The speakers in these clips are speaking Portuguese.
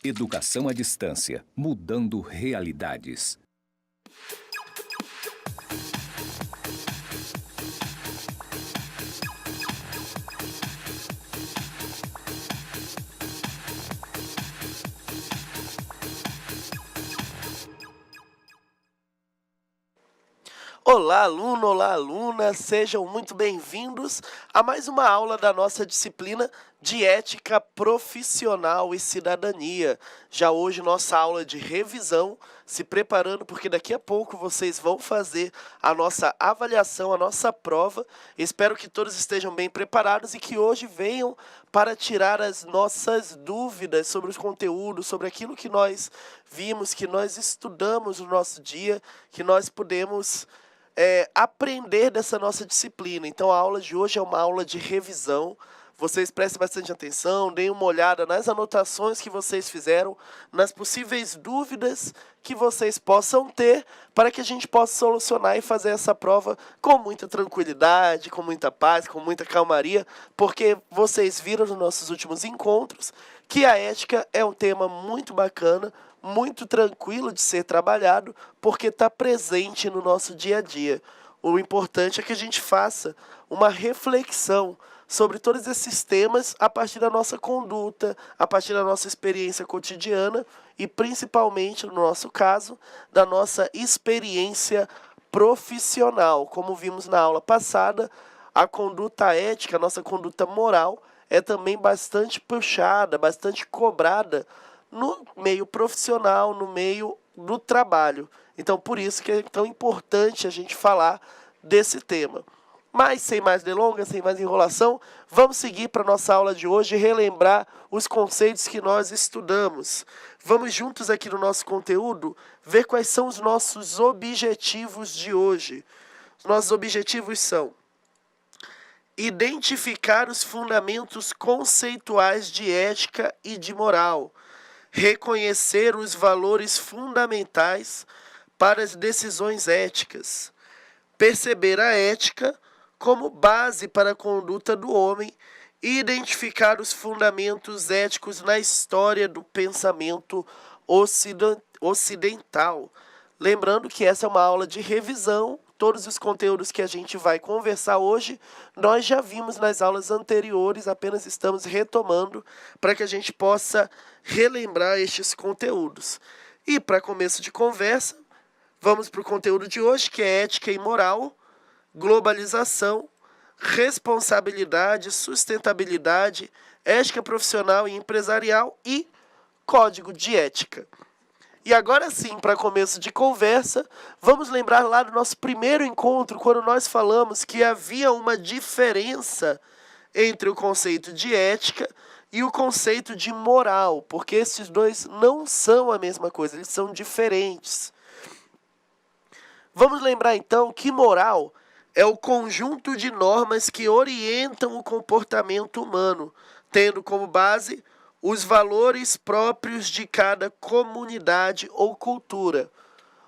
Educação à distância, mudando realidades. Olá, aluno, olá, aluna, sejam muito bem-vindos a mais uma aula da nossa disciplina de Ética Profissional e Cidadania. Já hoje, nossa aula de revisão, se preparando, porque daqui a pouco vocês vão fazer a nossa avaliação, a nossa prova. Espero que todos estejam bem preparados e que hoje venham para tirar as nossas dúvidas sobre os conteúdos, sobre aquilo que nós vimos, que nós estudamos no nosso dia, que nós podemos aprender dessa nossa disciplina. Então a aula de hoje é uma aula de revisão. Vocês prestem bastante atenção, deem uma olhada nas anotações que vocês fizeram, nas possíveis dúvidas que vocês possam ter, para que a gente possa solucionar e fazer essa prova com muita tranquilidade, com muita paz, com muita calmaria, porque vocês viram nos nossos últimos encontros que a ética é um tema muito bacana, muito tranquilo de ser trabalhado, porque está presente no nosso dia a dia. O importante é que a gente faça uma reflexão sobre todos esses temas a partir da nossa conduta, a partir da nossa experiência cotidiana e, principalmente, no nosso caso, da nossa experiência profissional. Como vimos na aula passada, a conduta ética, a nossa conduta moral, é também bastante puxada, bastante cobrada no meio profissional, no meio do trabalho. Então, por isso que é tão importante a gente falar desse tema. Mas, sem mais delongas, sem mais enrolação, vamos seguir para a nossa aula de hoje e relembrar os conceitos que nós estudamos. Vamos juntos aqui no nosso conteúdo ver quais são os nossos objetivos de hoje. Os nossos objetivos são: identificar os fundamentos conceituais de ética e de moral, reconhecer os valores fundamentais para as decisões éticas, perceber a ética como base para a conduta do homem e identificar os fundamentos éticos na história do pensamento ocidental. Lembrando que essa é uma aula de revisão. Todos os conteúdos que a gente vai conversar hoje, nós já vimos nas aulas anteriores, apenas estamos retomando para que a gente possa relembrar estes conteúdos. E para começo de conversa, vamos para o conteúdo de hoje, que é ética e moral, globalização, responsabilidade, sustentabilidade, ética profissional e empresarial e código de ética. E agora sim, para começo de conversa, vamos lembrar lá do nosso primeiro encontro, quando nós falamos que havia uma diferença entre o conceito de ética e o conceito de moral, porque esses dois não são a mesma coisa, eles são diferentes. Vamos lembrar então que moral é o conjunto de normas que orientam o comportamento humano, tendo como base os valores próprios de cada comunidade ou cultura.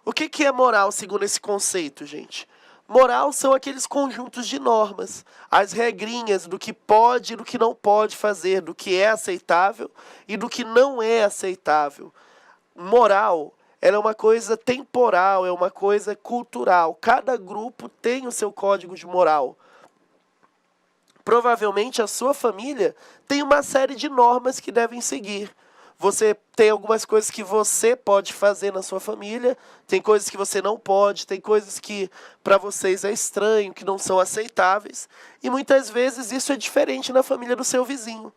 O que é moral segundo esse conceito, gente? Moral são aqueles conjuntos de normas, as regrinhas do que pode e do que não pode fazer, do que é aceitável e do que não é aceitável. Moral, ela é uma coisa temporal, é uma coisa cultural. Cada grupo tem o seu código de moral. Provavelmente a sua família tem uma série de normas que devem seguir. Você tem algumas coisas que você pode fazer na sua família, tem coisas que você não pode, tem coisas que para vocês é estranho, que não são aceitáveis. E muitas vezes isso é diferente na família do seu vizinho.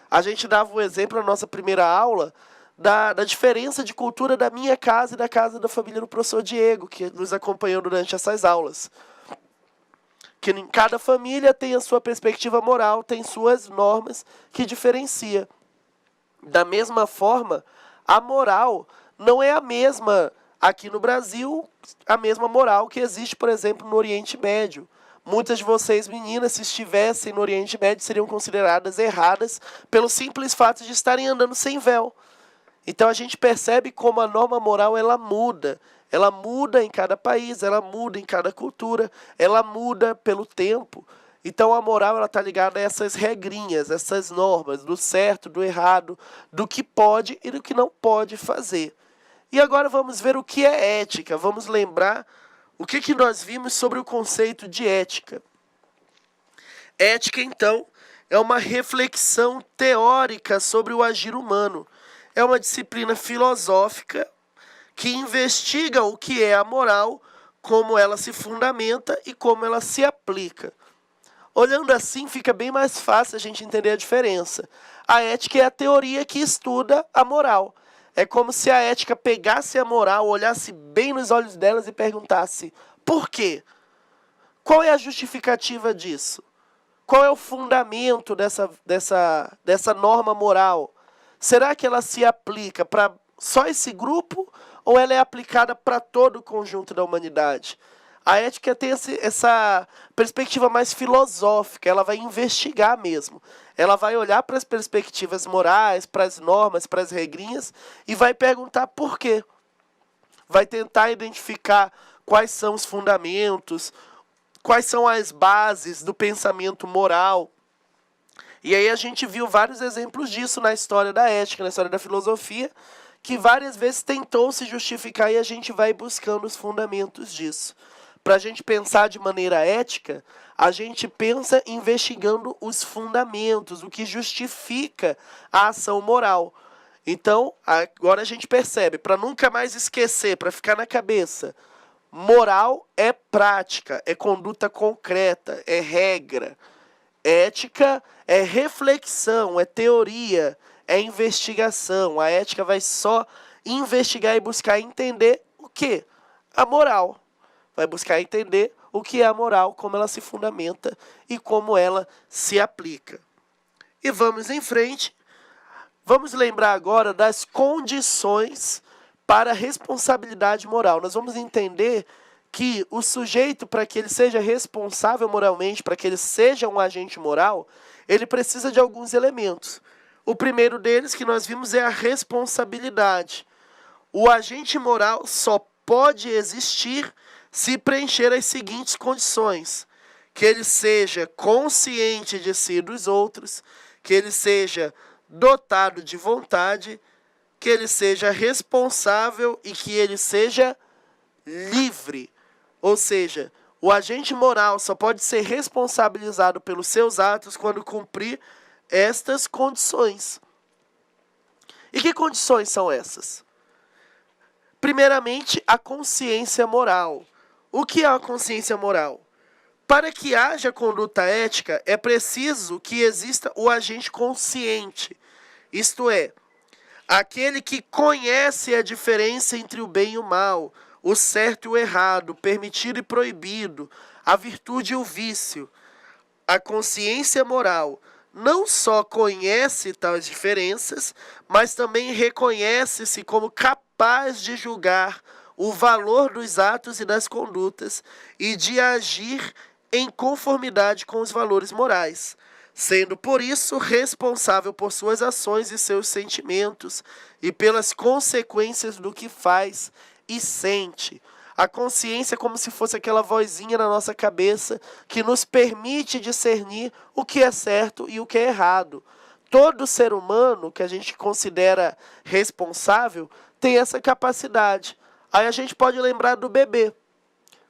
A gente dava um exemplo na nossa primeira aula da diferença de cultura da minha casa e da casa da família do professor Diego, que nos acompanhou durante essas aulas. Que em cada família tem a sua perspectiva moral, tem suas normas que diferencia. Da mesma forma, a moral não é a mesma aqui no Brasil, a mesma moral que existe, por exemplo, no Oriente Médio. Muitas de vocês, meninas, se estivessem no Oriente Médio, seriam consideradas erradas pelo simples fato de estarem andando sem véu. Então a gente percebe como a norma moral ela muda. Ela muda em cada país, ela muda em cada cultura, ela muda pelo tempo. Então a moral ela está ligada a essas regrinhas, essas normas, do certo, do errado, do que pode e do que não pode fazer. E agora vamos ver o que é ética. Vamos lembrar o que nós vimos sobre o conceito de ética. Ética, então, é uma reflexão teórica sobre o agir humano. É uma disciplina filosófica que investiga o que é a moral, como ela se fundamenta e como ela se aplica. Olhando assim, fica bem mais fácil a gente entender a diferença. A ética é a teoria que estuda a moral. É como se a ética pegasse a moral, olhasse bem nos olhos delas e perguntasse: por quê? Qual é a justificativa disso? Qual é o fundamento dessa norma moral? Será que ela se aplica para só esse grupo ou ela é aplicada para todo o conjunto da humanidade? A ética tem essa perspectiva mais filosófica, ela vai investigar mesmo. Ela vai olhar para as perspectivas morais, para as normas, para as regrinhas e vai perguntar por quê. Vai tentar identificar quais são os fundamentos, quais são as bases do pensamento moral. E aí a gente viu vários exemplos disso na história da ética, na história da filosofia, que várias vezes tentou se justificar e a gente vai buscando os fundamentos disso. Para a gente pensar de maneira ética, a gente pensa investigando os fundamentos, o que justifica a ação moral. Então, agora a gente percebe, para nunca mais esquecer, para ficar na cabeça, moral é prática, é conduta concreta, é regra. Ética é reflexão, é teoria, é investigação. A ética vai só investigar e buscar entender o quê? A moral. Vai buscar entender o que é a moral, como ela se fundamenta e como ela se aplica. E vamos em frente. Vamos lembrar agora das condições para a responsabilidade moral. Nós vamos entender que o sujeito, para que ele seja responsável moralmente, para que ele seja um agente moral, ele precisa de alguns elementos. O primeiro deles que nós vimos é a responsabilidade. O agente moral só pode existir se preencher as seguintes condições: que ele seja consciente de si e dos outros, que ele seja dotado de vontade, que ele seja responsável e que ele seja livre. Ou seja, o agente moral só pode ser responsabilizado pelos seus atos quando cumprir estas condições. E que condições são essas? Primeiramente, a consciência moral. O que é a consciência moral? Para que haja conduta ética, é preciso que exista o agente consciente, isto é, aquele que conhece a diferença entre o bem e o mal, o certo e o errado, o permitido e proibido, a virtude e o vício. A consciência moral não só conhece tais diferenças, mas também reconhece-se como capaz de julgar o valor dos atos e das condutas e de agir em conformidade com os valores morais, sendo por isso responsável por suas ações e seus sentimentos e pelas consequências do que faz e sente. A consciência é como se fosse aquela vozinha na nossa cabeça que nos permite discernir o que é certo e o que é errado. Todo ser humano que a gente considera responsável tem essa capacidade. Aí a gente pode lembrar do bebê.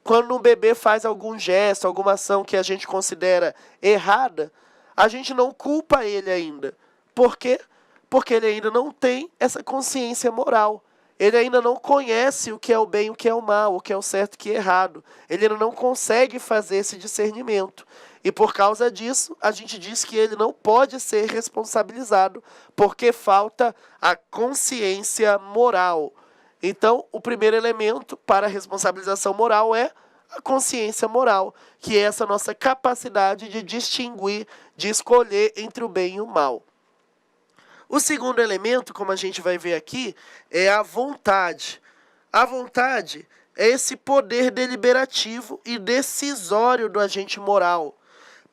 Quando um bebê faz algum gesto, alguma ação que a gente considera errada, a gente não culpa ele ainda. Por quê? Porque ele ainda não tem essa consciência moral. Ele ainda não conhece o que é o bem e o que é o mal, o que é o certo e o que é errado. Ele ainda não consegue fazer esse discernimento. E por causa disso, a gente diz que ele não pode ser responsabilizado, porque falta a consciência moral. Então, o primeiro elemento para a responsabilização moral é a consciência moral, que é essa nossa capacidade de distinguir, de escolher entre o bem e o mal. O segundo elemento, como a gente vai ver aqui, é a vontade. A vontade é esse poder deliberativo e decisório do agente moral.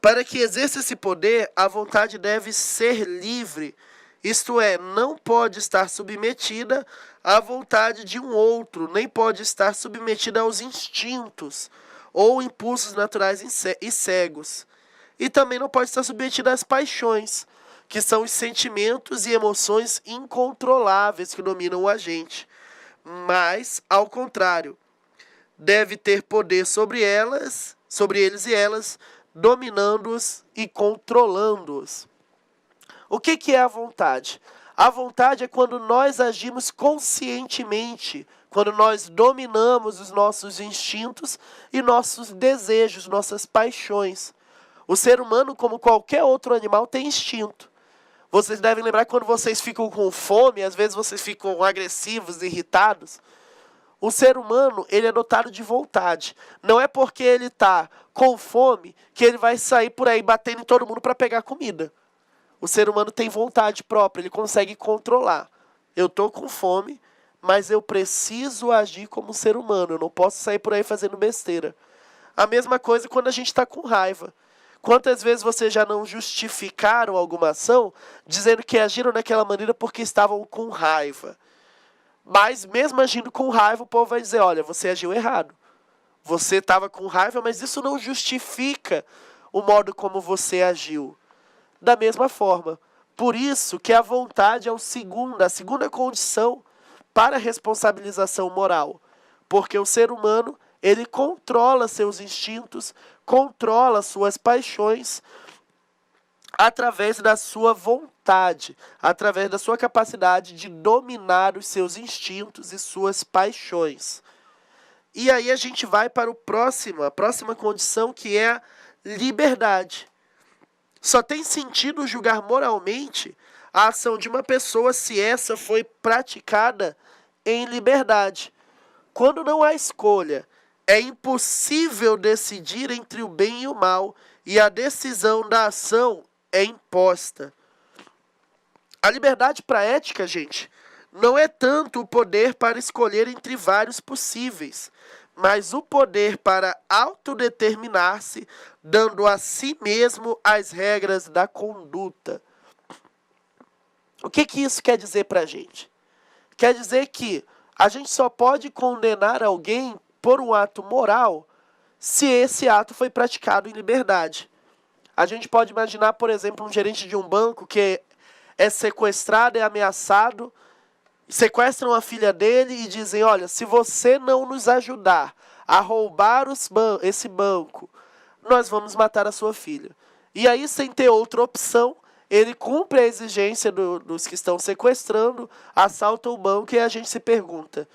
Para que exerça esse poder, a vontade deve ser livre, isto é, não pode estar submetida à vontade de um outro, nem pode estar submetida aos instintos ou impulsos naturais e cegos. e também não pode estar submetido às paixões, que são os sentimentos e emoções incontroláveis que dominam o agente. Mas, ao contrário, deve ter poder sobre eles e elas, dominando-os e controlando-os. O que é a vontade? A vontade é quando nós agimos conscientemente, quando nós dominamos os nossos instintos e nossos desejos, nossas paixões. O ser humano, como qualquer outro animal, tem instinto. Vocês devem lembrar que quando vocês ficam com fome, às vezes vocês ficam agressivos, irritados. O ser humano, ele é dotado de vontade. Não é porque ele está com fome que ele vai sair por aí batendo em todo mundo para pegar comida. O ser humano tem vontade própria, ele consegue controlar. Eu estou com fome, mas eu preciso agir como um ser humano. Eu não posso sair por aí fazendo besteira. A mesma coisa quando a gente está com raiva. Quantas vezes vocês já não justificaram alguma ação dizendo que agiram daquela maneira porque estavam com raiva? Mas mesmo agindo com raiva, o povo vai dizer, olha, você agiu errado. Você estava com raiva, mas isso não justifica o modo como você agiu. Da mesma forma, por isso que a vontade é a segunda condição para a responsabilização moral. Porque o ser humano, ele controla seus instintos, controla suas paixões através da sua vontade, através da sua capacidade de dominar os seus instintos e suas paixões. E aí a gente vai para a próxima condição, que é a liberdade. Só tem sentido julgar moralmente a ação de uma pessoa se essa foi praticada em liberdade. Quando não há escolha, é impossível decidir entre o bem e o mal, e a decisão da ação é imposta. A liberdade para a ética, gente, não é tanto o poder para escolher entre vários possíveis, mas o poder para autodeterminar-se, dando a si mesmo as regras da conduta. O que isso quer dizer para a gente? Quer dizer que a gente só pode condenar alguém por um ato moral se esse ato foi praticado em liberdade. A gente pode imaginar, por exemplo, um gerente de um banco que é sequestrado, é ameaçado, sequestram a filha dele e dizem, olha, se você não nos ajudar a roubar esse banco, nós vamos matar a sua filha. E aí, sem ter outra opção, ele cumpre a exigência dos que estão sequestrando, assalta o banco e a gente se pergunta,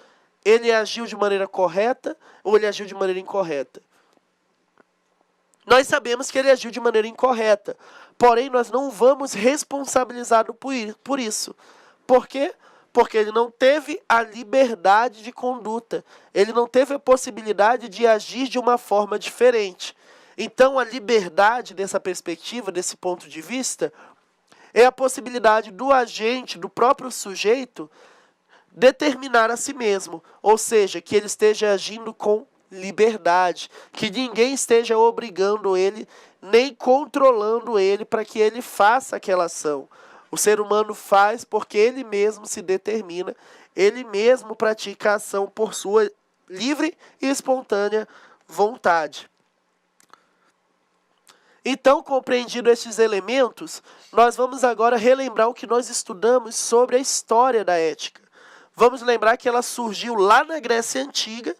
ele agiu de maneira correta ou ele agiu de maneira incorreta? Nós sabemos que ele agiu de maneira incorreta, porém nós não vamos responsabilizá-lo por isso. Por quê? Porque ele não teve a liberdade de conduta. Ele não teve a possibilidade de agir de uma forma diferente. Então, a liberdade dessa perspectiva, desse ponto de vista, é a possibilidade do agente, do próprio sujeito, determinar a si mesmo. Ou seja, que ele esteja agindo com liberdade. Que ninguém esteja obrigando ele, nem controlando ele para que ele faça aquela ação. O ser humano faz porque ele mesmo se determina, ele mesmo pratica a ação por sua livre e espontânea vontade. Então, compreendido estes elementos, nós vamos agora relembrar o que nós estudamos sobre a história da ética. Vamos lembrar que ela surgiu lá na Grécia Antiga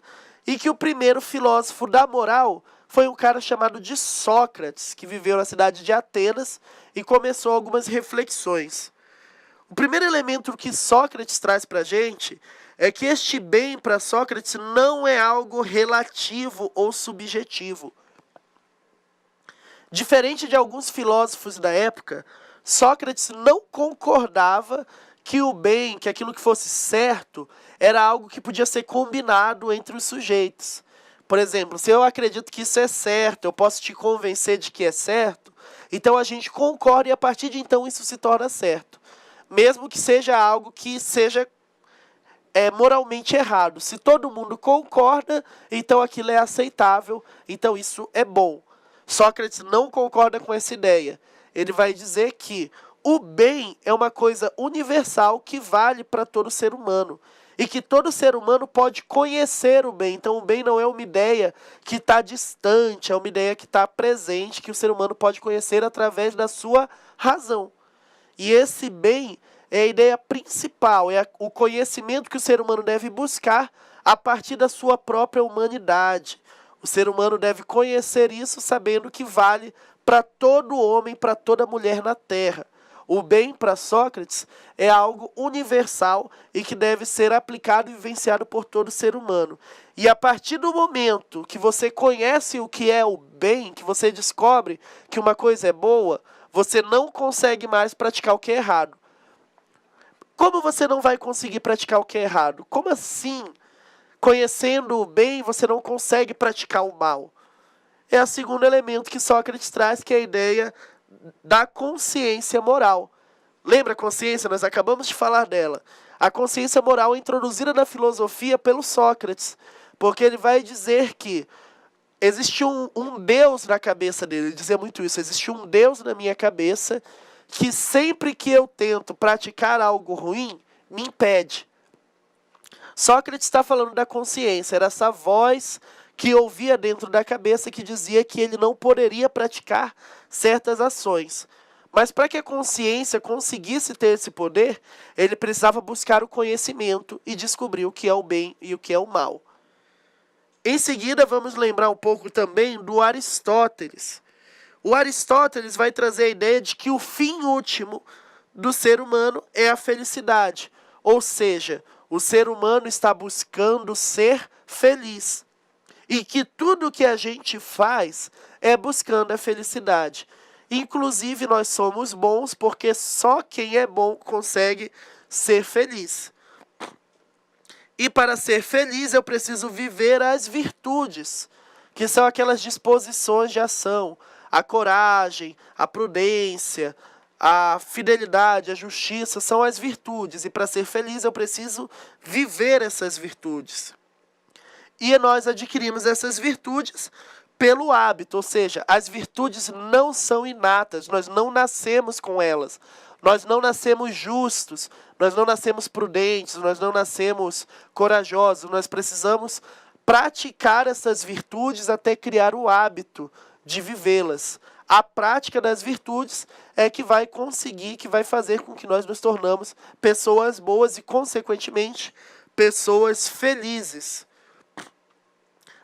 e que o primeiro filósofo da moral foi um cara chamado de Sócrates, que viveu na cidade de Atenas e começou algumas reflexões. O primeiro elemento que Sócrates traz para a gente é que este bem para Sócrates não é algo relativo ou subjetivo. Diferente de alguns filósofos da época, Sócrates não concordava que o bem, que aquilo que fosse certo, era algo que podia ser combinado entre os sujeitos. Por exemplo, se eu acredito que isso é certo, eu posso te convencer de que é certo, então a gente concorda e a partir de então isso se torna certo. Mesmo que seja algo que seja moralmente errado. Se todo mundo concorda, então aquilo é aceitável, então isso é bom. Sócrates não concorda com essa ideia. Ele vai dizer que o bem é uma coisa universal que vale para todo ser humano. e que todo ser humano pode conhecer o bem. Então o bem não é uma ideia que está distante, é uma ideia que está presente, que o ser humano pode conhecer através da sua razão. E esse bem é a ideia principal, é o conhecimento que o ser humano deve buscar a partir da sua própria humanidade. O ser humano deve conhecer isso sabendo que vale para todo homem, para toda mulher na Terra. O bem, para Sócrates, é algo universal e que deve ser aplicado e vivenciado por todo ser humano. E a partir do momento que você conhece o que é o bem, que você descobre que uma coisa é boa, você não consegue mais praticar o que é errado. Como você não vai conseguir praticar o que é errado? Como assim? Conhecendo o bem, você não consegue praticar o mal. É o segundo elemento que Sócrates traz, que é a ideia da consciência moral. Lembra a consciência? Nós acabamos de falar dela. A consciência moral é introduzida na filosofia pelo Sócrates, porque ele vai dizer que existe um Deus na cabeça dele. Ele dizia muito isso. Existe um Deus na minha cabeça que sempre que eu tento praticar algo ruim, me impede. Sócrates está falando da consciência, era essa voz que ouvia dentro da cabeça que dizia que ele não poderia praticar certas ações. Mas para que a consciência conseguisse ter esse poder, ele precisava buscar o conhecimento e descobrir o que é o bem e o que é o mal. Em seguida, vamos lembrar um pouco também do Aristóteles. O Aristóteles vai trazer a ideia de que o fim último do ser humano é a felicidade. Ou seja, o ser humano está buscando ser feliz. E que tudo que a gente faz é buscando a felicidade. Inclusive, nós somos bons porque só quem é bom consegue ser feliz. E para ser feliz, eu preciso viver as virtudes, que são aquelas disposições de ação, a coragem, a prudência, a fidelidade, a justiça, são as virtudes. E para ser feliz, eu preciso viver essas virtudes. E nós adquirimos essas virtudes pelo hábito, ou seja, as virtudes não são inatas, nós não nascemos com elas. Nós não nascemos justos, nós não nascemos prudentes, nós não nascemos corajosos, nós precisamos praticar essas virtudes até criar o hábito de vivê-las. A prática das virtudes é que vai conseguir, que vai fazer com que nós nos tornamos pessoas boas e, consequentemente, pessoas felizes.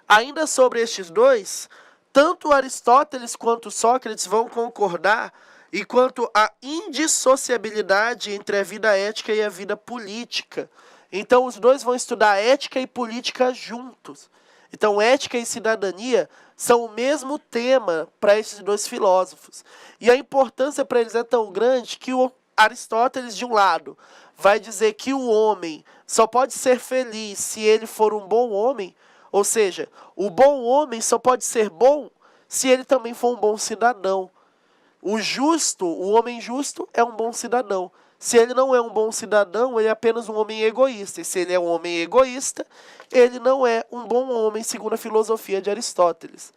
Ainda sobre estes dois, tanto Aristóteles quanto Sócrates vão concordar e quanto à indissociabilidade entre a vida ética e a vida política. Então, os dois vão estudar ética e política juntos. Então, ética e cidadania são o mesmo tema para esses dois filósofos. E a importância para eles é tão grande que o Aristóteles, de um lado, vai dizer que o homem só pode ser feliz se ele for um bom homem. Ou seja, o bom homem só pode ser bom se ele também for um bom cidadão. O justo, o homem justo, é um bom cidadão. Se ele não é um bom cidadão, ele é apenas um homem egoísta. E se ele é um homem egoísta, ele não é um bom homem, segundo a filosofia de Aristóteles.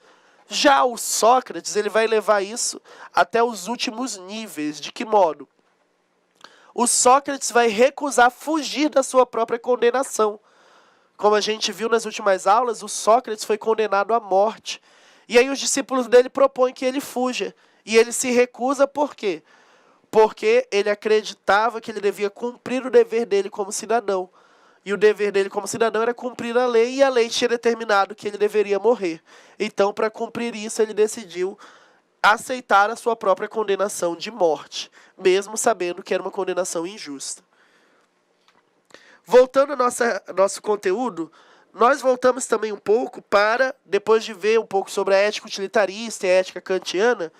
Já o Sócrates, ele vai levar isso até os últimos níveis. De que modo? O Sócrates vai recusar fugir da sua própria condenação. Como a gente viu nas últimas aulas, o Sócrates foi condenado à morte. E aí os discípulos dele propõem que ele fuja. E ele se recusa por quê? Porque ele acreditava que ele devia cumprir o dever dele como cidadão. E o dever dele como cidadão era cumprir a lei, e a lei tinha determinado que ele deveria morrer. Então, para cumprir isso, ele decidiu aceitar a sua própria condenação de morte, mesmo sabendo que era uma condenação injusta. Voltando ao nosso conteúdo, nós voltamos também um pouco para, depois de ver um pouco sobre a ética utilitarista e a ética kantiana,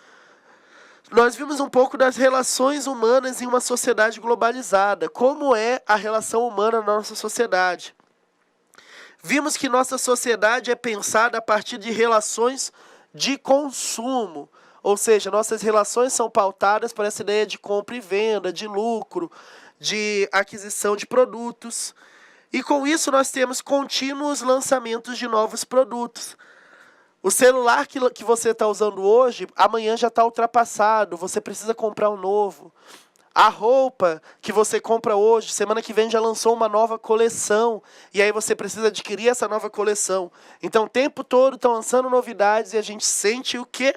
nós vimos um pouco das relações humanas em uma sociedade globalizada. Como é a relação humana na nossa sociedade? Vimos que nossa sociedade é pensada a partir de relações de consumo. Ou seja, nossas relações são pautadas por essa ideia de compra e venda, de lucro, de aquisição de produtos. E com isso nós temos contínuos lançamentos de novos produtos. O celular que você está usando hoje, amanhã já está ultrapassado, você precisa comprar um novo. A roupa que você compra hoje, semana que vem já lançou uma nova coleção. E aí você precisa adquirir essa nova coleção. Então o tempo todo estão lançando novidades e a gente sente o quê?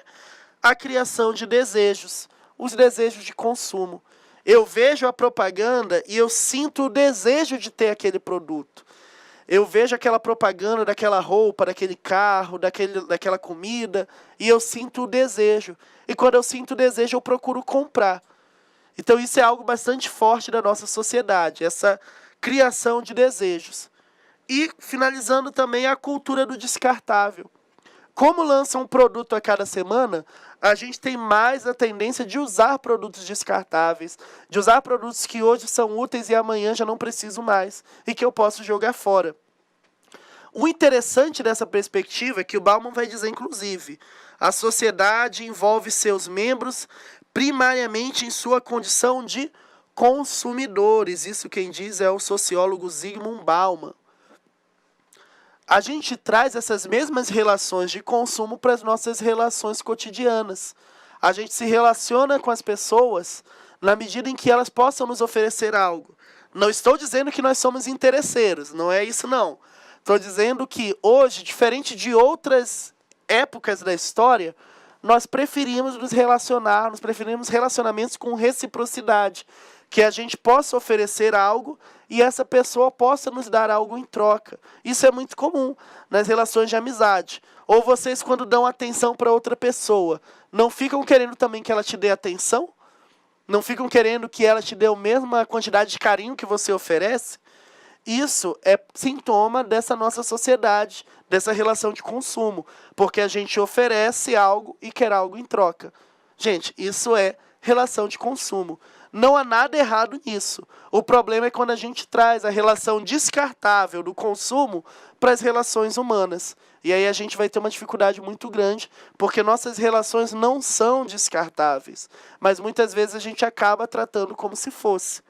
A criação de desejos. Os desejos de consumo. Eu vejo a propaganda e eu sinto o desejo de ter aquele produto. Eu vejo aquela propaganda daquela roupa, daquele carro, daquela comida, e eu sinto o desejo. E quando eu sinto o desejo, eu procuro comprar. Então isso é algo bastante forte da nossa sociedade, essa criação de desejos. E finalizando também a cultura do descartável. Como lança um produto a cada semana, a gente tem mais a tendência de usar produtos descartáveis, de usar produtos que hoje são úteis e amanhã já não preciso mais, e que eu posso jogar fora. O interessante dessa perspectiva é que o Bauman vai dizer, inclusive, a sociedade envolve seus membros primariamente em sua condição de consumidores. Isso quem diz é o sociólogo Zygmunt Bauman. A gente traz essas mesmas relações de consumo para as nossas relações cotidianas. A gente se relaciona com as pessoas na medida em que elas possam nos oferecer algo. Não estou dizendo que nós somos interesseiros, não é isso não. Estou dizendo que hoje, diferente de outras épocas da história, nós preferimos nos relacionar, nós preferimos relacionamentos com reciprocidade, que a gente possa oferecer algo e essa pessoa possa nos dar algo em troca. Isso é muito comum nas relações de amizade. Ou vocês, quando dão atenção para outra pessoa, não ficam querendo também que ela te dê atenção? Não ficam querendo que ela te dê a mesma quantidade de carinho que você oferece? Isso é sintoma dessa nossa sociedade, dessa relação de consumo, porque a gente oferece algo e quer algo em troca. Gente, isso é relação de consumo. Não há nada errado nisso. O problema é quando a gente traz a relação descartável do consumo para as relações humanas. E aí a gente vai ter uma dificuldade muito grande, porque nossas relações não são descartáveis, mas muitas vezes a gente acaba tratando como se fosse.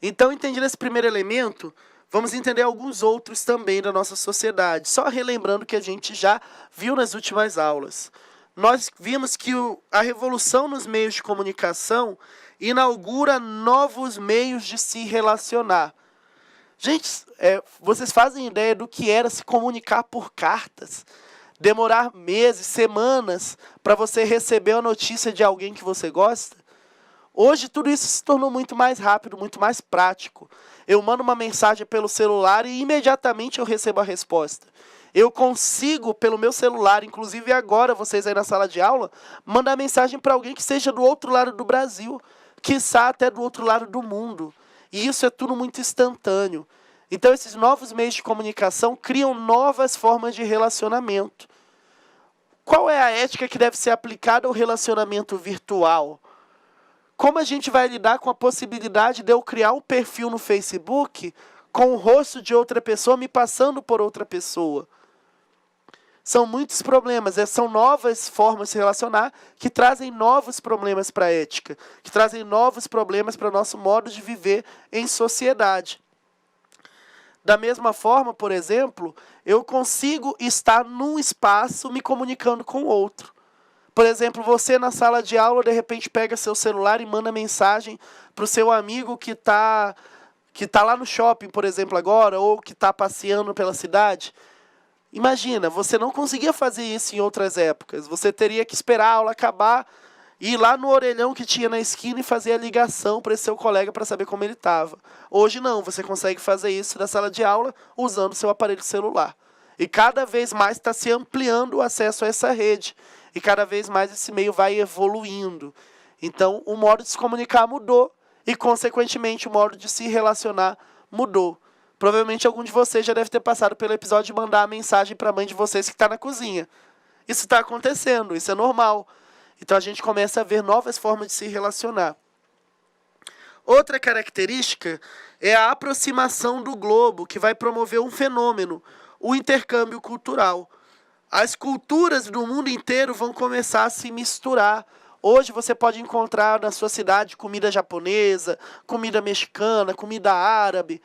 Então, entendendo esse primeiro elemento, vamos entender alguns outros também da nossa sociedade. Só relembrando o que a gente já viu nas últimas aulas. Nós vimos que a revolução nos meios de comunicação inaugura novos meios de se relacionar. Gente, vocês fazem ideia do que era se comunicar por cartas? Demorar meses, semanas para você receber a notícia de alguém que você gosta? Hoje tudo isso se tornou muito mais rápido, muito mais prático. Eu mando uma mensagem pelo celular e imediatamente eu recebo a resposta. Eu consigo, pelo meu celular, inclusive agora, vocês aí na sala de aula, mandar mensagem para alguém que esteja do outro lado do Brasil, quiçá até do outro lado do mundo. E isso é tudo muito instantâneo. Então esses novos meios de comunicação criam novas formas de relacionamento. Qual é a ética que deve ser aplicada ao relacionamento virtual? Como a gente vai lidar com a possibilidade de eu criar um perfil no Facebook com o rosto de outra pessoa me passando por outra pessoa? São muitos problemas, são novas formas de se relacionar que trazem novos problemas para a ética, que trazem novos problemas para o nosso modo de viver em sociedade. Da mesma forma, por exemplo, eu consigo estar num espaço me comunicando com outro. Por exemplo, você na sala de aula, de repente pega seu celular e manda mensagem para o seu amigo que tá lá no shopping, por exemplo, agora, ou que está passeando pela cidade. Imagina, você não conseguia fazer isso em outras épocas. Você teria que esperar a aula acabar, ir lá no orelhão que tinha na esquina e fazer a ligação para esse seu colega para saber como ele estava. Hoje não, você consegue fazer isso na sala de aula usando o seu aparelho celular. E cada vez mais está se ampliando o acesso a essa rede. E cada vez mais esse meio vai evoluindo. Então, o modo de se comunicar mudou e, consequentemente, o modo de se relacionar mudou. Provavelmente algum de vocês já deve ter passado pelo episódio de mandar a mensagem para a mãe de vocês que está na cozinha. Isso está acontecendo, isso é normal. Então, a gente começa a ver novas formas de se relacionar. Outra característica é a aproximação do globo, que vai promover um fenômeno, o intercâmbio cultural. As culturas do mundo inteiro vão começar a se misturar. Hoje você pode encontrar na sua cidade comida japonesa, comida mexicana, comida árabe,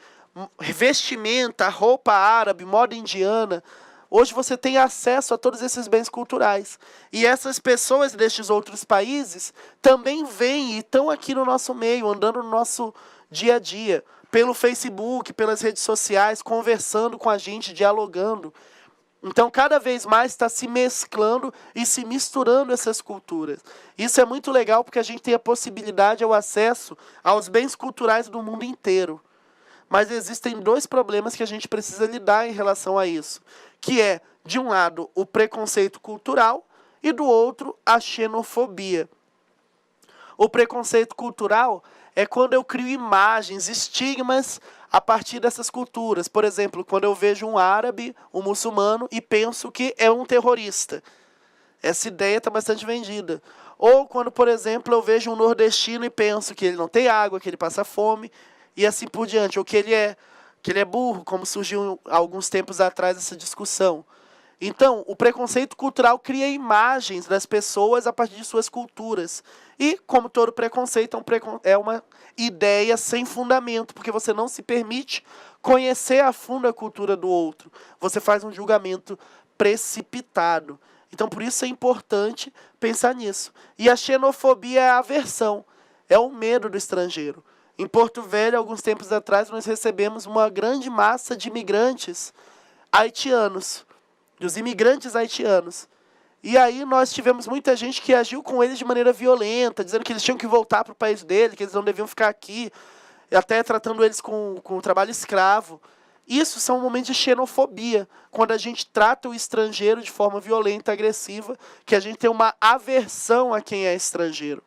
vestimenta, roupa árabe, moda indiana. hoje você tem acesso a todos esses bens culturais. E essas pessoas destes outros países também vêm e estão aqui no nosso meio, andando no nosso dia a dia, pelo Facebook, pelas redes sociais, conversando com a gente, dialogando. Então, cada vez mais está se mesclando e se misturando essas culturas. Isso é muito legal porque a gente tem a possibilidade, o acesso aos bens culturais do mundo inteiro. Mas existem dois problemas que a gente precisa lidar em relação a isso. Que é, de um lado, o preconceito cultural e do outro, a xenofobia. O preconceito cultural é quando eu crio imagens, estigmas a partir dessas culturas. Por exemplo, quando eu vejo um árabe, um muçulmano, e penso que é um terrorista. Essa ideia está bastante vendida. Ou quando, por exemplo, eu vejo um nordestino e penso que ele não tem água, que ele passa fome, e assim por diante. Ou que ele é burro, como surgiu há alguns tempos atrás essa discussão. Então, o preconceito cultural cria imagens das pessoas a partir de suas culturas. E, como todo preconceito, é uma ideia sem fundamento, porque você não se permite conhecer a fundo a cultura do outro. Você faz um julgamento precipitado. Então, por isso é importante pensar nisso. E a xenofobia é a aversão, é o medo do estrangeiro. Em Porto Velho, alguns tempos atrás, nós recebemos uma grande massa de imigrantes haitianos, dos imigrantes haitianos. E aí nós tivemos muita gente que agiu com eles de maneira violenta, dizendo que eles tinham que voltar para o país deles, que eles não deviam ficar aqui, e até tratando eles com trabalho escravo. Isso são momentos de xenofobia, quando a gente trata o estrangeiro de forma violenta, agressiva, que a gente tem uma aversão a quem é estrangeiro.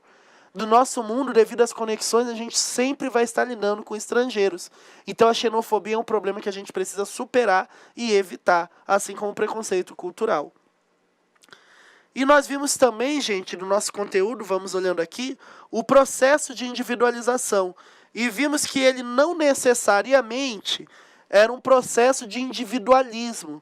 No nosso mundo, devido às conexões, a gente sempre vai estar lidando com estrangeiros. Então a xenofobia é um problema que a gente precisa superar e evitar, assim como o preconceito cultural. E nós vimos também, gente, no nosso conteúdo, vamos olhando aqui, o processo de individualização. E vimos que ele não necessariamente era um processo de individualismo.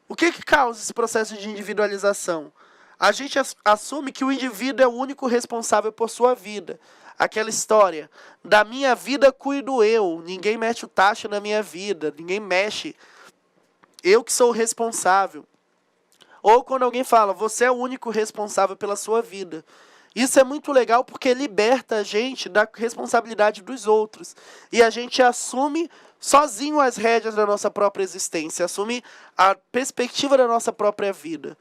O que causa esse processo de individualização? A gente assume que o indivíduo é o único responsável por sua vida. Aquela história, da minha vida cuido eu, ninguém mete o tacho na minha vida, ninguém mexe, eu que sou o responsável. Ou quando alguém fala, você é o único responsável pela sua vida. Isso é muito legal porque liberta a gente da responsabilidade dos outros. E a gente assume sozinho as rédeas da nossa própria existência, assume a perspectiva da nossa própria vida.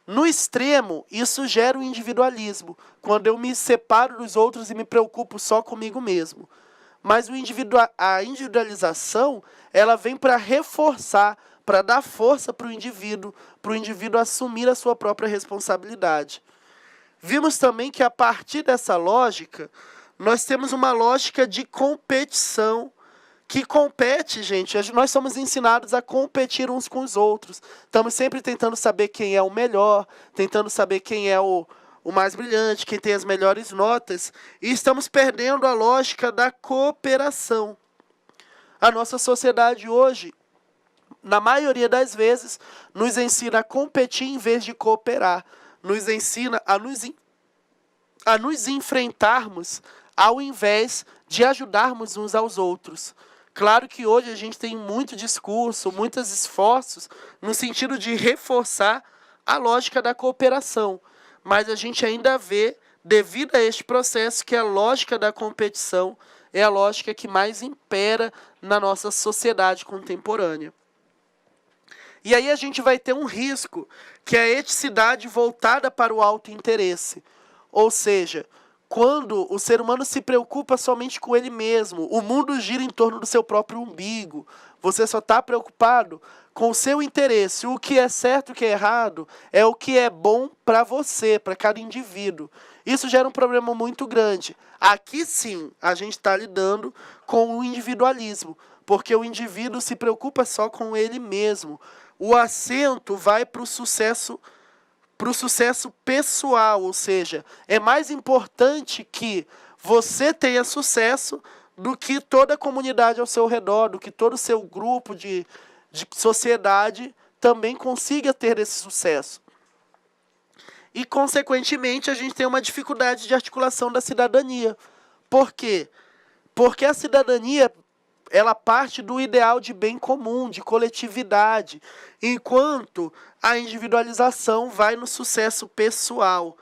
No extremo, isso gera o individualismo, quando eu me separo dos outros e me preocupo só comigo mesmo. Mas a individualização, ela vem para reforçar, para dar força para o indivíduo assumir a sua própria responsabilidade. Vimos também que a partir dessa lógica, nós temos uma lógica de competição, que compete, gente, nós somos ensinados a competir uns com os outros. Estamos sempre tentando saber quem é o melhor, tentando saber quem é o mais brilhante, quem tem as melhores notas, e estamos perdendo a lógica da cooperação. A nossa sociedade hoje, na maioria das vezes, nos ensina a competir em vez de cooperar. Nos ensina a nos enfrentarmos ao invés de ajudarmos uns aos outros. Claro que hoje a gente tem muito discurso, muitos esforços no sentido de reforçar a lógica da cooperação. Mas a gente ainda vê, devido a este processo, que a lógica da competição é a lógica que mais impera na nossa sociedade contemporânea. E aí a gente vai ter um risco, que é a eticidade voltada para o autointeresse. Ou seja, quando o ser humano se preocupa somente com ele mesmo, o mundo gira em torno do seu próprio umbigo, você só está preocupado com o seu interesse. O que é certo e o que é errado é o que é bom para você, para cada indivíduo. Isso gera um problema muito grande. Aqui sim, a gente está lidando com o individualismo, porque o indivíduo se preocupa só com ele mesmo. O acento vai para o sucesso pessoal, ou seja, é mais importante que você tenha sucesso do que toda a comunidade ao seu redor, do que todo o seu grupo de sociedade também consiga ter esse sucesso. E, consequentemente, a gente tem uma dificuldade de articulação da cidadania. Por quê? Porque a cidadania, ela parte do ideal de bem comum, de coletividade, enquanto a individualização vai no sucesso pessoal.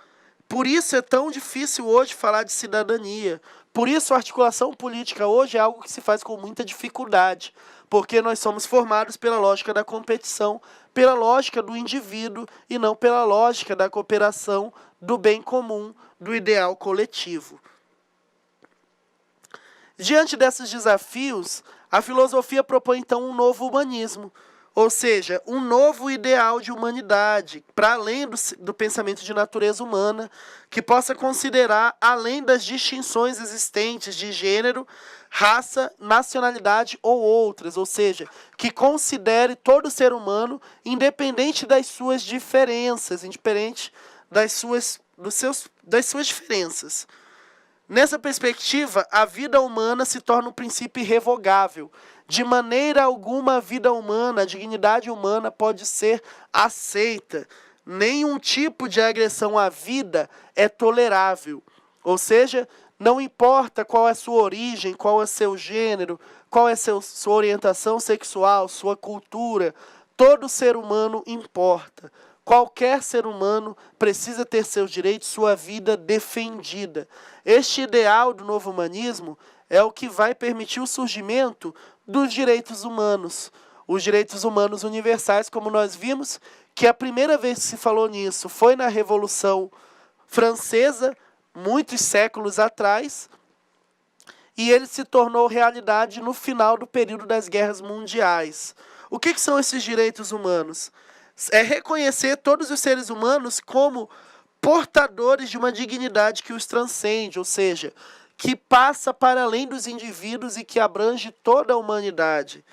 Por isso é tão difícil hoje falar de cidadania. Por isso a articulação política hoje é algo que se faz com muita dificuldade, porque nós somos formados pela lógica da competição, pela lógica do indivíduo e não pela lógica da cooperação, do bem comum, do ideal coletivo. Diante desses desafios, a filosofia propõe então um novo humanismo, ou seja, um novo ideal de humanidade, para além do pensamento de natureza humana, que possa considerar, além das distinções existentes de gênero, raça, nacionalidade ou outras, ou seja, que considere todo ser humano, independente das suas diferenças, independente das suas diferenças. Nessa perspectiva, a vida humana se torna um princípio irrevogável. De maneira alguma a vida humana, a dignidade humana pode ser aceita. Nenhum tipo de agressão à vida é tolerável. Ou seja, não importa qual é a sua origem, qual é seu gênero, qual é sua orientação sexual, sua cultura, todo ser humano importa. Qualquer ser humano precisa ter seus direitos, sua vida defendida. Este ideal do novo humanismo é o que vai permitir o surgimento dos direitos humanos. Os direitos humanos universais, como nós vimos, que a primeira vez que se falou nisso foi na Revolução Francesa, muitos séculos atrás, e ele se tornou realidade no final do período das guerras mundiais. O que são esses direitos humanos? É reconhecer todos os seres humanos como portadores de uma dignidade que os transcende, ou seja, que passa para além dos indivíduos e que abrange toda a humanidade.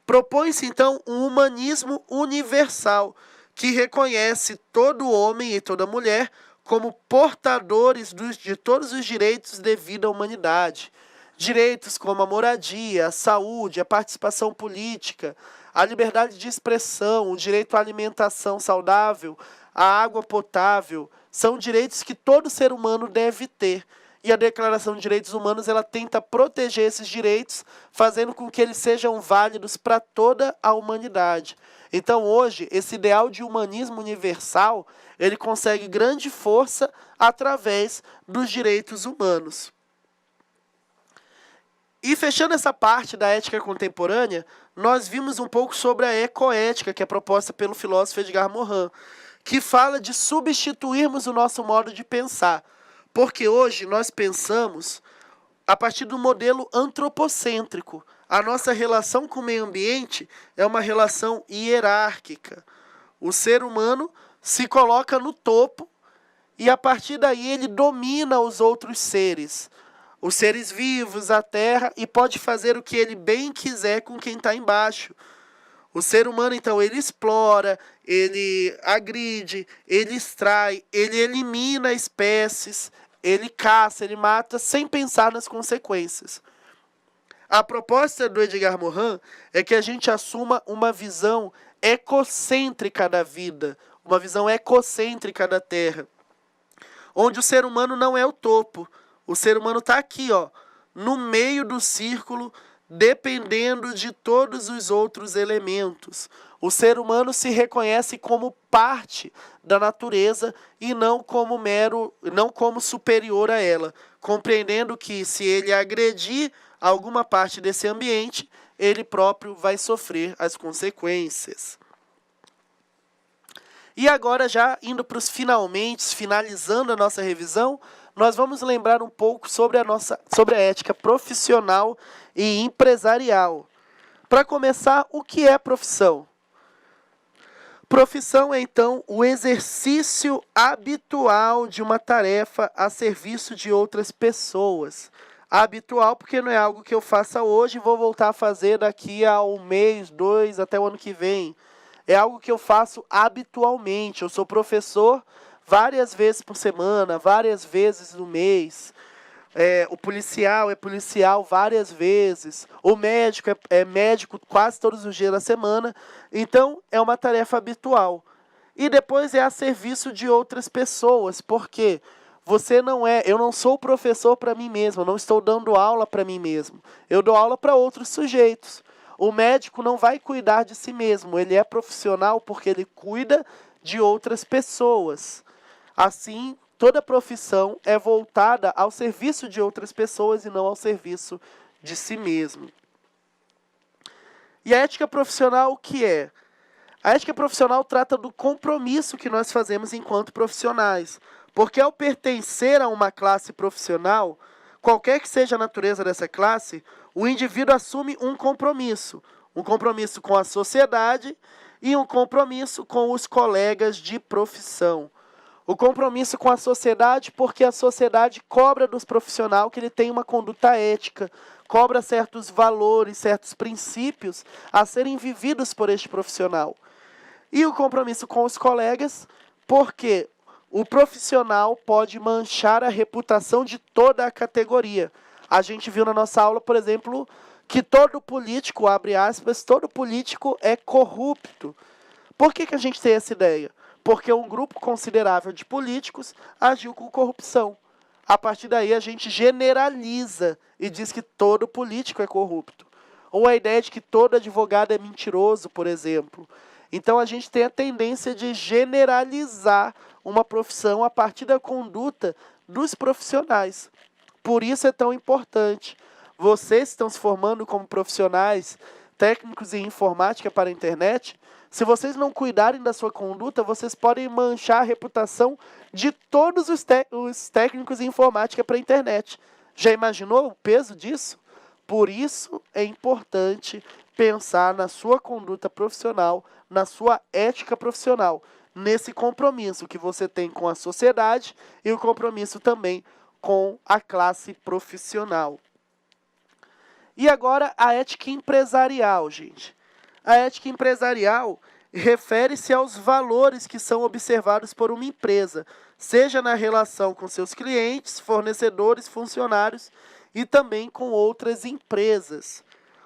Propõe-se, então, um humanismo universal, que reconhece todo homem e toda mulher como portadores de todos os direitos devidos à humanidade. Direitos como a moradia, a saúde, a participação política, a liberdade de expressão, o direito à alimentação saudável, à água potável, são direitos que todo ser humano deve ter. E a Declaração de Direitos Humanos ela tenta proteger esses direitos, fazendo com que eles sejam válidos para toda a humanidade. Então, hoje, esse ideal de humanismo universal, ele consegue grande força através dos direitos humanos. E fechando essa parte da ética contemporânea, nós vimos um pouco sobre a ecoética, que é proposta pelo filósofo Edgar Morin, que fala de substituirmos o nosso modo de pensar. Porque hoje nós pensamos a partir do modelo antropocêntrico. A nossa relação com o meio ambiente é uma relação hierárquica. O ser humano se coloca no topo e a partir daí ele domina os outros seres. Os seres vivos, a terra, e pode fazer o que ele bem quiser com quem está embaixo. O ser humano, então, ele explora, ele agride, ele extrai, ele elimina espécies, ele caça, ele mata, sem pensar nas consequências. A proposta do Edgar Morin é que a gente assuma uma visão ecocêntrica da vida, uma visão ecocêntrica da Terra, onde o ser humano não é o topo. O ser humano está aqui, no meio do círculo, dependendo de todos os outros elementos. O ser humano se reconhece como parte da natureza e não como superior a ela, compreendendo que se ele agredir alguma parte desse ambiente, ele próprio vai sofrer as consequências. E agora, já indo para os finalmente, finalizando a nossa revisão, nós vamos lembrar um pouco sobre a ética profissional e empresarial. Para começar, o que é profissão? Profissão é, então, o exercício habitual de uma tarefa a serviço de outras pessoas. Habitual porque não é algo que eu faça hoje e vou voltar a fazer daqui a um mês, 2, até o ano que vem. É algo que eu faço habitualmente. Eu sou professor várias vezes por semana, várias vezes no mês. O policial é policial várias vezes. O médico é médico quase todos os dias da semana. Então, é uma tarefa habitual. E depois é a serviço de outras pessoas. Por quê? Eu não sou professor para mim mesmo, eu não estou dando aula para mim mesmo. Eu dou aula para outros sujeitos. O médico não vai cuidar de si mesmo, ele é profissional porque ele cuida de outras pessoas. Assim, toda profissão é voltada ao serviço de outras pessoas e não ao serviço de si mesmo. E a ética profissional, o que é? A ética profissional trata do compromisso que nós fazemos enquanto profissionais. Porque ao pertencer a uma classe profissional, qualquer que seja a natureza dessa classe, o indivíduo assume um compromisso com a sociedade e um compromisso com os colegas de profissão. O compromisso com a sociedade, porque a sociedade cobra dos profissionais que ele tenha uma conduta ética, cobra certos valores, certos princípios a serem vividos por este profissional. E o compromisso com os colegas, porque o profissional pode manchar a reputação de toda a categoria. A gente viu na nossa aula, por exemplo, que todo político, abre aspas, todo político é corrupto. Por que a gente tem essa ideia? Porque um grupo considerável de políticos agiu com corrupção. A partir daí a gente generaliza e diz que todo político é corrupto. Ou a ideia de que todo advogado é mentiroso, por exemplo. Então a gente tem a tendência de generalizar uma profissão a partir da conduta dos profissionais. Por isso é tão importante. Vocês estão se formando como profissionais técnicos em informática para a internet. Se vocês não cuidarem da sua conduta, vocês podem manchar a reputação de todos os técnicos em informática para a internet. Já imaginou o peso disso? Por isso é importante pensar na sua conduta profissional, na sua ética profissional, nesse compromisso que você tem com a sociedade e o compromisso também com a classe profissional. E agora a ética empresarial, gente. A ética empresarial refere-se aos valores que são observados por uma empresa, seja na relação com seus clientes, fornecedores, funcionários e também com outras empresas.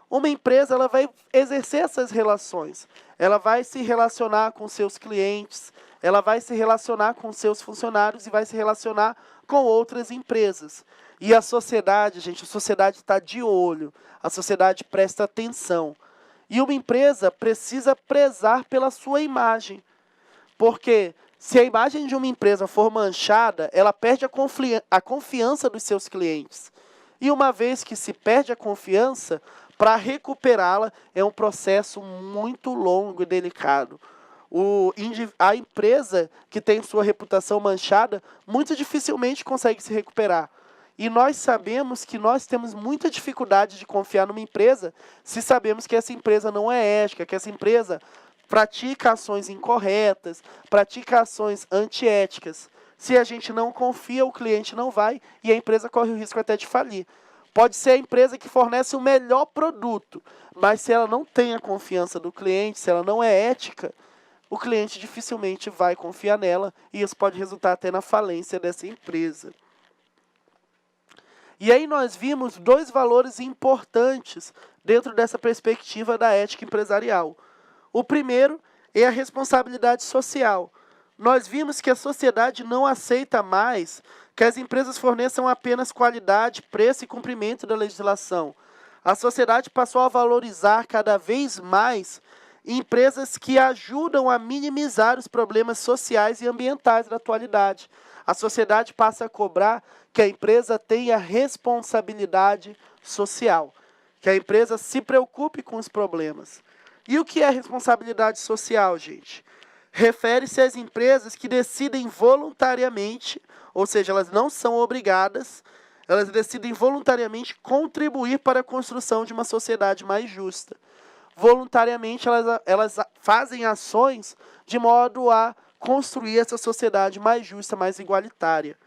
Uma empresa ela vai exercer essas relações, ela vai se relacionar com seus clientes, ela vai se relacionar com seus funcionários e vai se relacionar com outras empresas. E a sociedade, gente, a sociedade está de olho, a sociedade presta atenção. E uma empresa precisa prezar pela sua imagem. Porque se a imagem de uma empresa for manchada, ela perde a confiança dos seus clientes. E uma vez que se perde a confiança, para recuperá-la é um processo muito longo e delicado. A empresa que tem sua reputação manchada, muito dificilmente consegue se recuperar. E nós sabemos que nós temos muita dificuldade de confiar numa empresa se sabemos que essa empresa não é ética, que essa empresa pratica ações incorretas, pratica ações antiéticas. Se a gente não confia, o cliente não vai e a empresa corre o risco até de falir. Pode ser a empresa que fornece o melhor produto, mas se ela não tem a confiança do cliente, se ela não é ética, o cliente dificilmente vai confiar nela e isso pode resultar até na falência dessa empresa. E aí nós vimos dois valores importantes dentro dessa perspectiva da ética empresarial. O primeiro é a responsabilidade social. Nós vimos que a sociedade não aceita mais que as empresas forneçam apenas qualidade, preço e cumprimento da legislação. A sociedade passou a valorizar cada vez mais empresas que ajudam a minimizar os problemas sociais e ambientais da atualidade. A sociedade passa a cobrar que a empresa tenha responsabilidade social, que a empresa se preocupe com os problemas. E o que é responsabilidade social, gente? Refere-se às empresas que decidem voluntariamente, ou seja, elas não são obrigadas, elas decidem voluntariamente contribuir para a construção de uma sociedade mais justa. Voluntariamente, elas fazem ações de modo a construir essa sociedade mais justa, mais igualitária.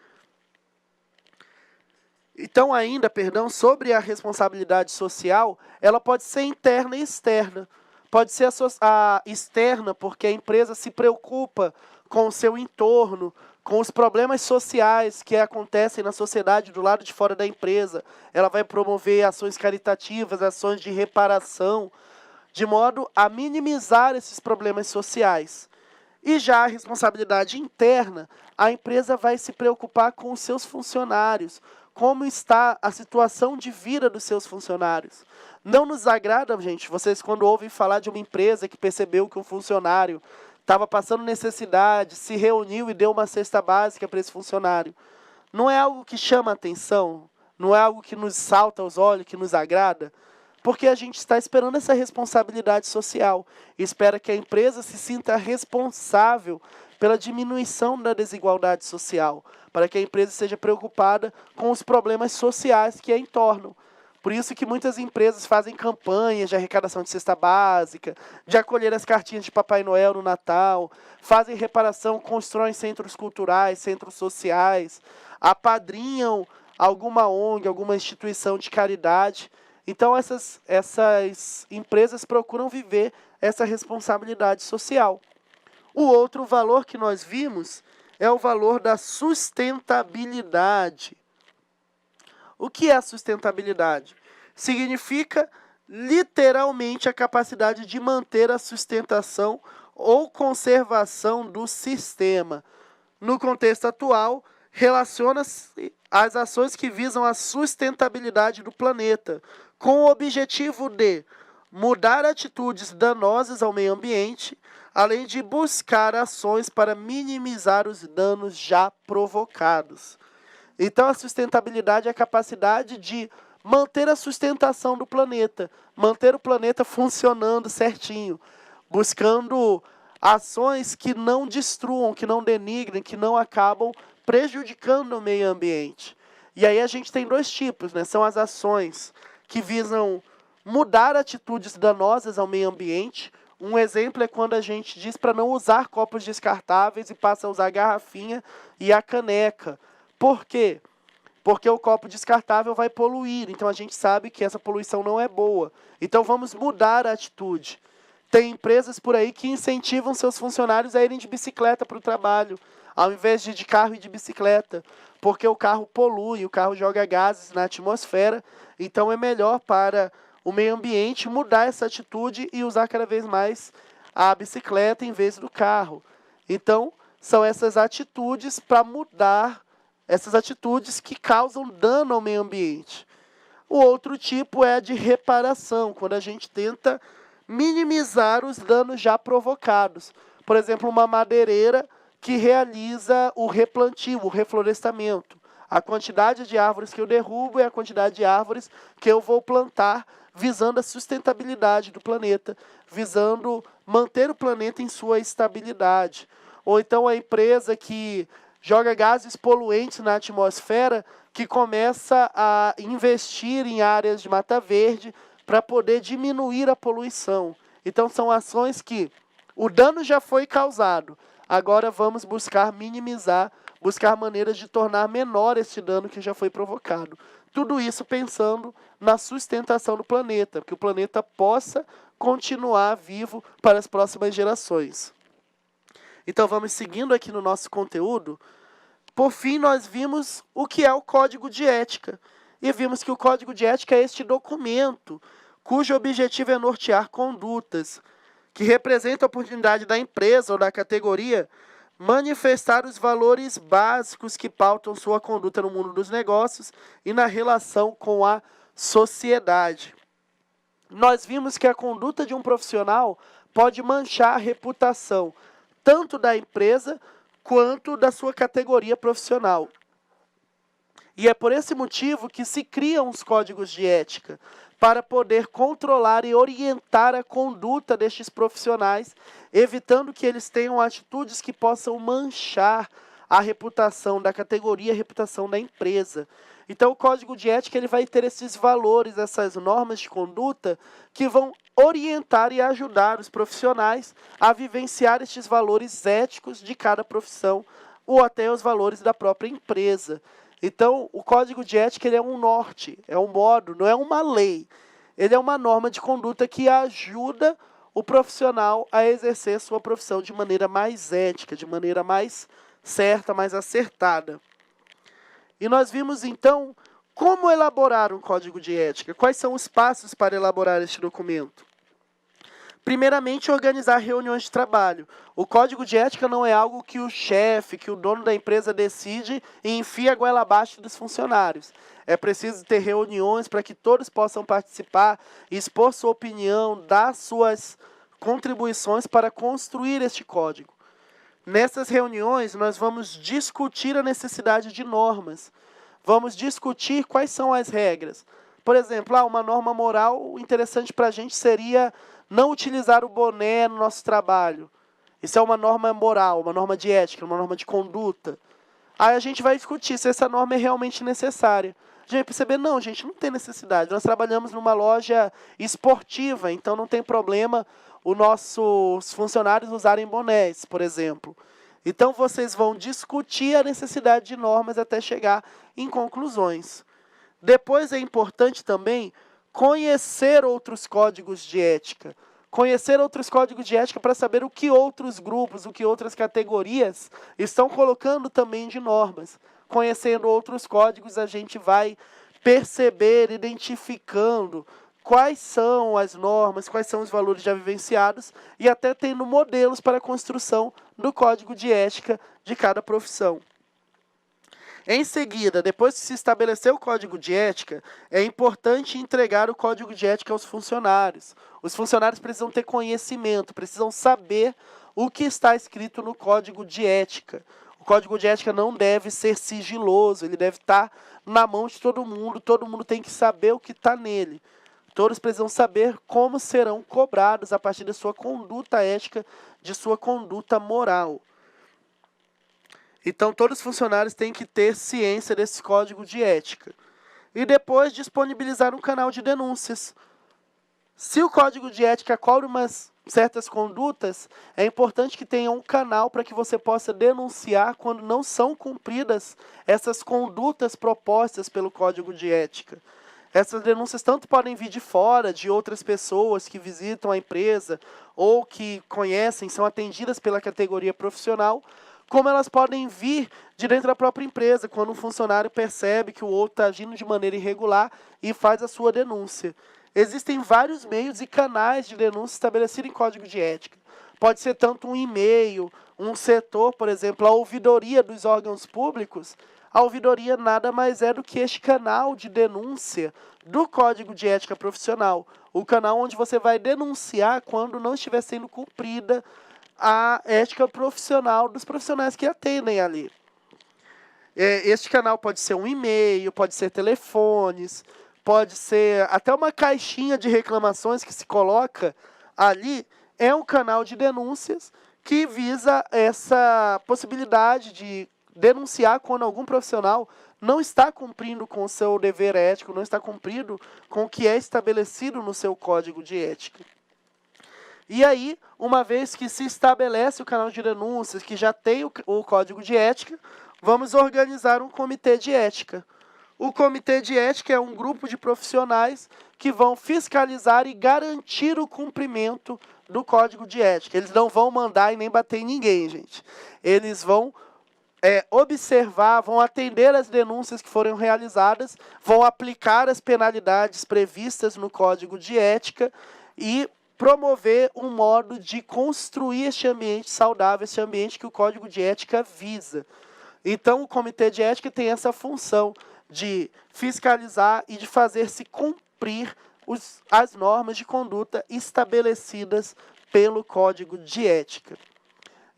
Então, sobre a responsabilidade social, ela pode ser interna e externa. Pode ser a externa, porque a empresa se preocupa com o seu entorno, com os problemas sociais que acontecem na sociedade do lado de fora da empresa. Ela vai promover ações caritativas, ações de reparação, de modo a minimizar esses problemas sociais. E já a responsabilidade interna, a empresa vai se preocupar com os seus funcionários, como está a situação de vida dos seus funcionários. Não nos agrada, gente, vocês quando ouvem falar de uma empresa que percebeu que um funcionário estava passando necessidade, se reuniu e deu uma cesta básica para esse funcionário. Não é algo que chama a atenção, não é algo que nos salta aos olhos, que nos agrada, porque a gente está esperando essa responsabilidade social, espera que a empresa se sinta responsável pela diminuição da desigualdade social, para que a empresa seja preocupada com os problemas sociais que a entornam. Por isso que muitas empresas fazem campanhas de arrecadação de cesta básica, de acolher as cartinhas de Papai Noel no Natal, fazem reparação, constroem centros culturais, centros sociais, apadrinham alguma ONG, alguma instituição de caridade. Então essas empresas procuram viver essa responsabilidade social. O outro valor que nós vimos é o valor da sustentabilidade. O que é a sustentabilidade? Significa literalmente a capacidade de manter a sustentação ou conservação do sistema. No contexto atual, relaciona-se às ações que visam a sustentabilidade do planeta, com o objetivo de mudar atitudes danosas ao meio ambiente, além de buscar ações para minimizar os danos já provocados. Então, a sustentabilidade é a capacidade de manter a sustentação do planeta, manter o planeta funcionando certinho, buscando ações que não destruam, que não denigrem, que não acabam prejudicando o meio ambiente. E aí a gente tem dois tipos, né? São as ações que visam mudar atitudes danosas ao meio ambiente. Um exemplo é quando a gente diz para não usar copos descartáveis e passa a usar a garrafinha e a caneca. Por quê? Porque o copo descartável vai poluir, então a gente sabe que essa poluição não é boa. Então vamos mudar a atitude. Tem empresas por aí que incentivam seus funcionários a irem de bicicleta para o trabalho, ao invés de carro e de bicicleta, porque o carro polui, o carro joga gases na atmosfera, então é melhor para o meio ambiente mudar essa atitude e usar cada vez mais a bicicleta em vez do carro. Então, são essas atitudes para mudar essas atitudes que causam dano ao meio ambiente. O outro tipo é a de reparação, quando a gente tenta minimizar os danos já provocados. Por exemplo, uma madeireira que realiza o replantio, o reflorestamento. A quantidade de árvores que eu derrubo é a quantidade de árvores que eu vou plantar, visando a sustentabilidade do planeta, visando manter o planeta em sua estabilidade. Ou então a empresa que joga gases poluentes na atmosfera, que começa a investir em áreas de mata verde para poder diminuir a poluição. Então são ações que o dano já foi causado, agora vamos buscar minimizar, buscar maneiras de tornar menor esse dano que já foi provocado. Tudo isso pensando na sustentação do planeta, que o planeta possa continuar vivo para as próximas gerações. Então vamos seguindo aqui no nosso conteúdo. Por fim, nós vimos o que é o Código de Ética. E vimos que o Código de Ética é este documento, cujo objetivo é nortear condutas, que representa a oportunidade da empresa ou da categoria manifestar os valores básicos que pautam sua conduta no mundo dos negócios e na relação com a sociedade. Nós vimos que a conduta de um profissional pode manchar a reputação, tanto da empresa quanto da sua categoria profissional. E é por esse motivo que se criam os códigos de ética, para poder controlar e orientar a conduta destes profissionais, evitando que eles tenham atitudes que possam manchar a reputação da categoria, a reputação da empresa. Então o código de ética ele vai ter esses valores, essas normas de conduta que vão orientar e ajudar os profissionais a vivenciar estes valores éticos de cada profissão ou até os valores da própria empresa. Então, o código de ética ele é um norte, é um modo, não é uma lei. Ele é uma norma de conduta que ajuda o profissional a exercer sua profissão de maneira mais ética, de maneira mais certa, mais acertada. E nós vimos, então, como elaborar um código de ética. Quais são os passos para elaborar este documento? Primeiramente, organizar reuniões de trabalho. O código de ética não é algo que o chefe, que o dono da empresa decide e enfia a goela abaixo dos funcionários. É preciso ter reuniões para que todos possam participar, expor sua opinião, dar suas contribuições para construir este código. Nessas reuniões, nós vamos discutir a necessidade de normas. Vamos discutir quais são as regras. Por exemplo, uma norma moral interessante para a gente seria não utilizar o boné no nosso trabalho. Isso é uma norma moral, uma norma de ética, uma norma de conduta. Aí a gente vai discutir se essa norma é realmente necessária. A gente vai perceber, não, gente, não tem necessidade. Nós trabalhamos numa loja esportiva, então não tem problema os nossos funcionários usarem bonés, por exemplo. Então vocês vão discutir a necessidade de normas até chegar em conclusões. Depois é importante também conhecer outros códigos de ética. Conhecer outros códigos de ética para saber o que outros grupos, o que outras categorias estão colocando também de normas. Conhecendo outros códigos, a gente vai perceber, identificando quais são as normas, quais são os valores já vivenciados e até tendo modelos para a construção do código de ética de cada profissão. Em seguida, depois que se estabeleceu o código de ética, é importante entregar o código de ética aos funcionários. Os funcionários precisam ter conhecimento, precisam saber o que está escrito no código de ética. O código de ética não deve ser sigiloso, ele deve estar na mão de todo mundo tem que saber o que está nele. Todos precisam saber como serão cobrados a partir da sua conduta ética, de sua conduta moral. Então, todos os funcionários têm que ter ciência desse código de ética. E depois, disponibilizar um canal de denúncias. Se o código de ética cobre umas certas condutas, é importante que tenha um canal para que você possa denunciar quando não são cumpridas essas condutas propostas pelo código de ética. Essas denúncias tanto podem vir de fora, de outras pessoas que visitam a empresa ou que conhecem, são atendidas pela categoria profissional, como elas podem vir de dentro da própria empresa, quando um funcionário percebe que o outro está agindo de maneira irregular e faz a sua denúncia. Existem vários meios e canais de denúncia estabelecidos em código de ética. Pode ser tanto um e-mail, um setor, por exemplo, a ouvidoria dos órgãos públicos. A ouvidoria nada mais é do que este canal de denúncia do Código de Ética Profissional. O canal onde você vai denunciar quando não estiver sendo cumprida a ética profissional dos profissionais que atendem ali. Este canal pode ser um e-mail, pode ser telefones, pode ser até uma caixinha de reclamações que se coloca ali. É um canal de denúncias que visa essa possibilidade de denunciar quando algum profissional não está cumprindo com o seu dever ético, não está cumprindo com o que é estabelecido no seu código de ética. E aí, uma vez que se estabelece o canal de denúncias, que já tem o código de ética, vamos organizar um comitê de ética. O comitê de ética é um grupo de profissionais que vão fiscalizar e garantir o cumprimento do código de ética. Eles não vão mandar e nem bater em ninguém, gente. Eles vão observar, vão atender as denúncias que foram realizadas, vão aplicar as penalidades previstas no código de ética e promover um modo de construir este ambiente saudável, este ambiente que o código de ética visa. Então, o comitê de ética tem essa função de fiscalizar e de fazer-se cumprir as normas de conduta estabelecidas pelo código de ética.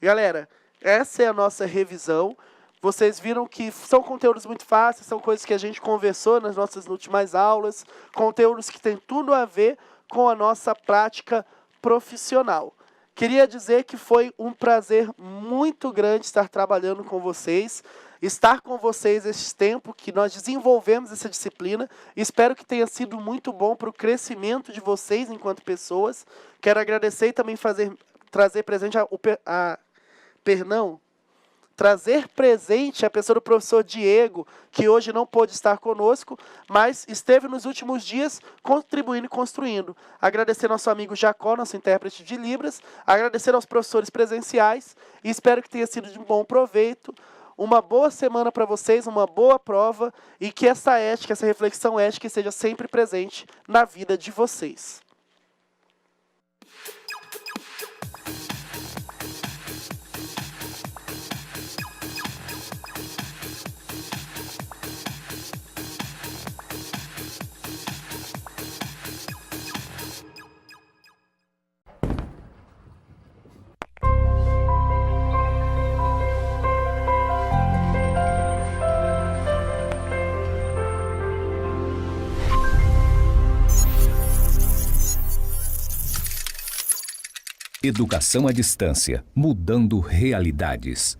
Galera, essa é a nossa revisão. Vocês viram que são conteúdos muito fáceis, são coisas que a gente conversou nas nossas últimas aulas, conteúdos que têm tudo a ver com a nossa prática profissional. Queria dizer que foi um prazer muito grande estar trabalhando com vocês, estar com vocês esse tempo que nós desenvolvemos essa disciplina. Espero que tenha sido muito bom para o crescimento de vocês enquanto pessoas. Quero agradecer e também trazer presente trazer presente a pessoa do professor Diego, que hoje não pôde estar conosco, mas esteve nos últimos dias contribuindo e construindo. Agradecer ao nosso amigo Jacó, nosso intérprete de Libras, agradecer aos professores presenciais, e espero que tenha sido de um bom proveito. Uma boa semana para vocês, uma boa prova, e que essa ética, essa reflexão ética, seja sempre presente na vida de vocês. Educação à distância, mudando realidades.